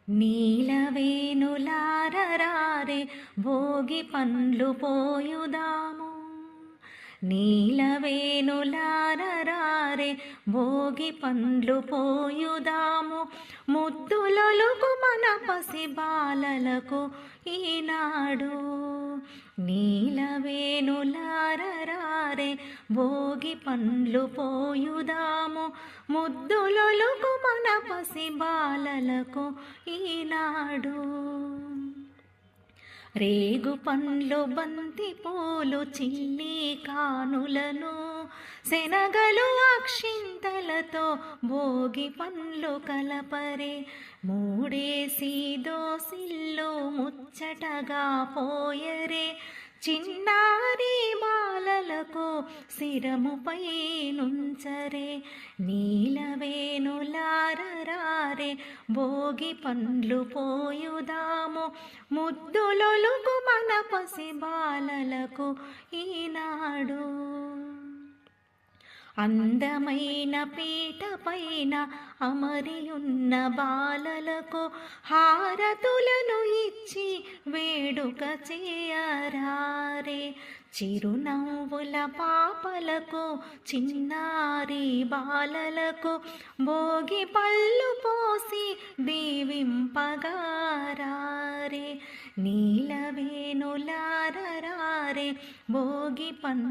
నీలవేణులారరారే భోగి పండ్లు పోయుదాము. నీలవేణులారరారే భోగి పండ్లు పోయుదాము. ముద్దులొలుకు మన పసి బాలలకు ఈనాడు. నీలవేణులారరారే భోగి పండ్లు పోయుదాము. ముద్దులొలుకు మన పసి బాలలకు ఈనాడు. రేగు పండ్లు బంతి పూలు చిన్ని కానులను శనగలు అక్షింతలతో భోగి పండ్లు కలపరే. మూడేసి దోసిల్లు ముచ్చటగా పోయరే. చిన్నారి బాలలకు శిరముపై నుంచరే. నీలవేణులారరారే భోగి పండ్లు పోయుదాము. ముద్దులొలుకు మన పసి బాలలకు ఈనాడు. అందమైన పీట పైన అమరియున్న బాలలకు హారతులను ఇచ్చి వేడుక చేయరారే. చిరునవ్వుల పాపలకు చిన్నారి బాలలకు భోగి పళ్ళు పోసి దీవింపగారారే. నీలవేణులారరారే భోగి పండ్లు